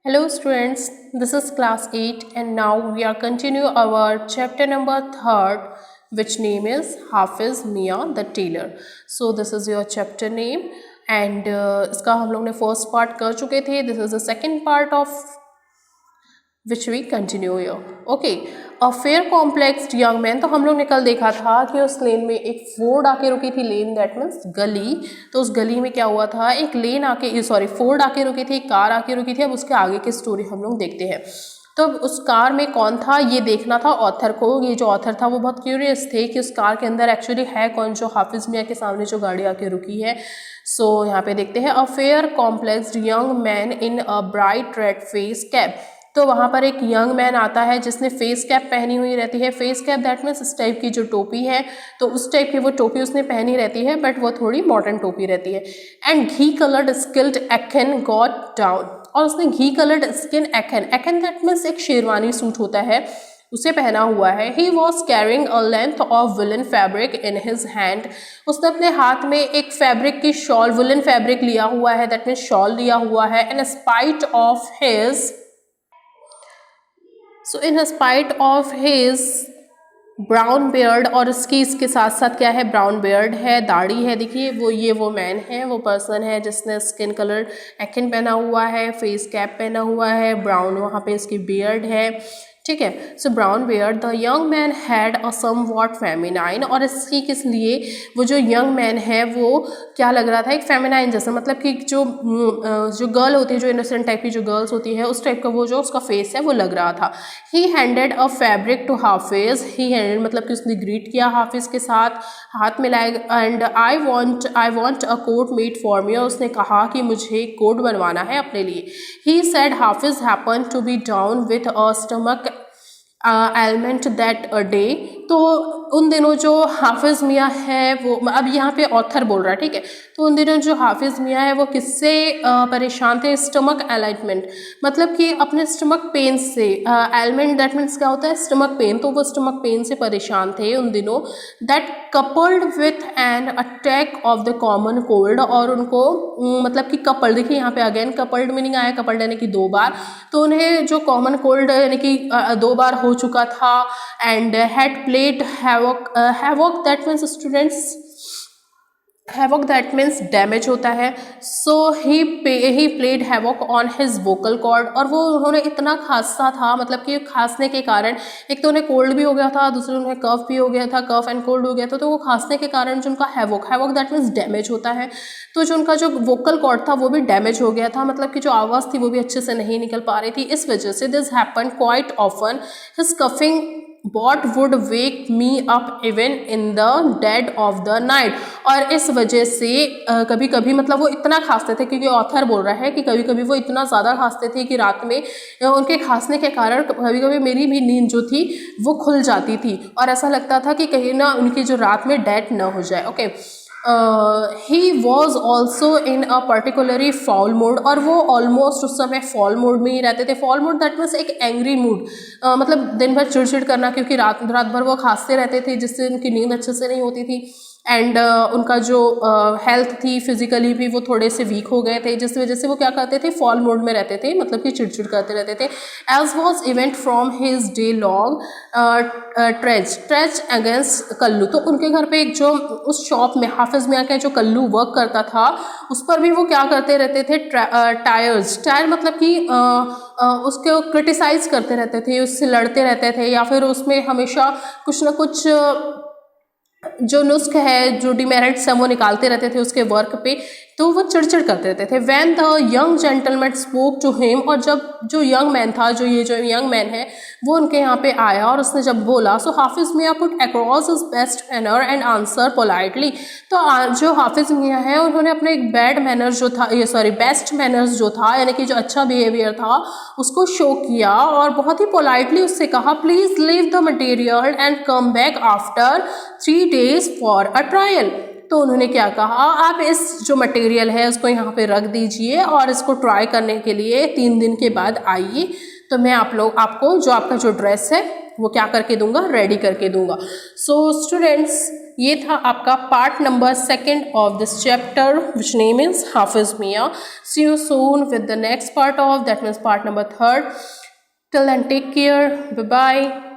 Hello students, this is class 8 and now we are continue our chapter number 3rd which name is Hafiz Mia the Tailor. So this is your chapter name and इसका हम लोग ने first part कर चुके थे. This is the second part of which we continue here. Okay, a fair complexed young man. तो हम लोग ने कल देखा था कि उस लेन में एक फोर्ड आके रुकी थी. लेन दैट मीन्स गली. तो उस गली में क्या हुआ था, एक लेन आके फोर्ड आके रुकी थी, एक कार आके रुकी थी. अब उसके आगे की स्टोरी हम लोग देखते हैं. तो उस कार में कौन था ये देखना था ऑथर को. ये जो ऑथर था वो बहुत क्यूरियस थे कि उस कार के अंदर एक्चुअली है कौन जो हाफिज मियाँ के सामने जो गाड़ी आके रुकी है. सो यहाँ पे देखते हैं a fair complexioned young man in a bright red fez cap. तो वहाँ पर एक यंग मैन आता है जिसने फेस कैप पहनी हुई रहती है. फेस कैप दैट मीन्स इस टाइप की जो टोपी है, तो उस टाइप की वो टोपी उसने पहनी रहती है, बट वो थोड़ी मॉडर्न टोपी रहती है. And ghee coloured skilled achkan got down. और उसने ghee coloured skin achkan that means एक शेरवानी सूट होता है, उसे पहना हुआ है. He was carrying a length of woollen fabric in his hand. उसने अपने हाथ में एक फैब्रिक की शॉल, वुलन फैब्रिक लिया हुआ है, दैट मीन्स शॉल लिया हुआ है. And spite of his in spite of his brown beard, और इसके साथ साथ क्या है, ब्राउन बियर्ड है, दाढ़ी है. देखिए वो मैन है, वो पर्सन है जिसने स्किन कलर एक्न पहना हुआ है, फेस कैप पहना हुआ है, ब्राउन वहाँ पे इसकी बियर्ड है. ठीक है. सो brown beard. The young man had a somewhat feminine. और इसकी किस लिए, वो जो यंग मैन है वो क्या लग रहा था, एक फेमिनाइन जैसा, मतलब कि जो गर्ल होती है, जो इनोसेंट टाइप की जो गर्ल्स होती है उस टाइप का वो जो उसका फेस है वो लग रहा था. He handed a fabric to Hafiz. He handed मतलब कि उसने ग्रीट किया हाफिज के साथ, हाथ मिलाए. And I want a coat made for me. और उसने कहा कि मुझे कोट बनवाना है अपने लिए. He said Hafiz happen to be down with a stomach ailment that a day. तो उन दिनों जो हाफिज मियाँ है वो, अब यहाँ पे ऑथर बोल रहा है, ठीक है. तो उन दिनों जो हाफिज मियाँ है वो किससे परेशान थे, स्टमक अलाइनमेंट, मतलब कि अपने स्टमक पेन से. एलिमेंट दैट मीन्स क्या होता है, स्टमक पेन. तो वो स्टमक पेन से परेशान थे उन दिनों. That coupled with an attack of the common cold. और उनको मतलब कि कपल्ड, देखिए यहाँ पे अगेन कपल्ड मीनिंग आया, कपल्ड यानी कि 2 बार. तो उन्हें जो कॉमन कोल्ड यानी कि 2 बार हो चुका था. And had played havoc that means students, havoc that means damage होता है. So he played havoc on his vocal cord. और वो उन्होंने इतना खांसा था, मतलब कि खांसने के कारण, एक तो उन्हें कोल्ड भी हो गया था, दूसरे उन्हें कफ भी हो गया था, कफ एंड कोल्ड हो गया था. तो वो खांसने के कारण जो उनका हैवॉक दैट मीन्स डैमेज होता है. तो जो उनका जो वोकल कॉर्ड था वो भी डैमेज हो गया था, मतलब कि जो आवाज़ थी वो भी अच्छे से नहीं निकल पा रही थी. इस वजह से this happen quite often. His coughing What would wake me up even in the dead of the night. और इस वजह से कभी कभी, मतलब वो इतना खांसते थे, क्योंकि ऑथर बोल रहा है कि कभी कभी वो इतना ज़्यादा खांसते थे कि रात में उनके खांसने के कारण कभी कभी मेरी भी नींद जो थी वो खुल जाती थी, और ऐसा लगता था कि कहीं ना उनकी जो रात में डेथ ना हो जाए. Okay. He was also in a particularly fall mode. और वो ऑलमोस्ट उस समय फॉल मोड में ही रहते थे. फॉल मोड दैट मीन्स एक एंग्री मूड, मतलब दिन भर चिड़चिड़ करना, क्योंकि रात भर वो खांसते रहते थे जिससे उनकी नींद अच्छे से नहीं होती थी. एंड उनका जो हेल्थ थी फिजिकली भी वो थोड़े से वीक हो गए थे, जिस वजह से वो क्या करते थे, फॉल मोड में रहते थे, मतलब कि चिड़चिड़ करते रहते थे. As was evident from his day long tirade against Kallu. तो उनके घर पे एक जो उस शॉप में हाफिज मियाँ का जो कल्लू वर्क करता था उस पर भी वो क्या करते रहते थे, टायर मतलब कि उसको क्रिटिसाइज करते रहते थे, उससे लड़ते रहते थे, या फिर उसमें हमेशा कुछ ना कुछ जो नुस्ख है, जो डिमेरिट्स है वो निकालते रहते थे उसके वर्क पे. तो वो चिड़चिड़ करते रहते थे. When the young gentleman spoke to him. और जब जो यंग मैन था, जो यंग मैन है वो उनके यहाँ पे आया और उसने जब बोला, सो हाफिज मियाँ put across his best manner and answer politely. तो जो हाफिज मियाँ है उन्होंने अपने एक बेस्ट मैनर्स जो था, यानी कि जो अच्छा बिहेवियर था उसको शो किया, और बहुत ही पोलाइटली उससे कहा, please leave the material and come back after 3 days for a trial. तो उन्होंने क्या कहा, आप इस जो मटेरियल है उसको यहाँ पे रख दीजिए और इसको ट्राई करने के लिए 3 दिन के बाद आइए, तो मैं आपको जो आपका जो ड्रेस है वो क्या करके दूंगा, रेडी करके दूंगा. सो स्टूडेंट्स, ये था आपका part number 2 of this chapter which name is Hafiz Miyan. See you soon with the next part of that means part number 3. Till then, take care. Bye bye.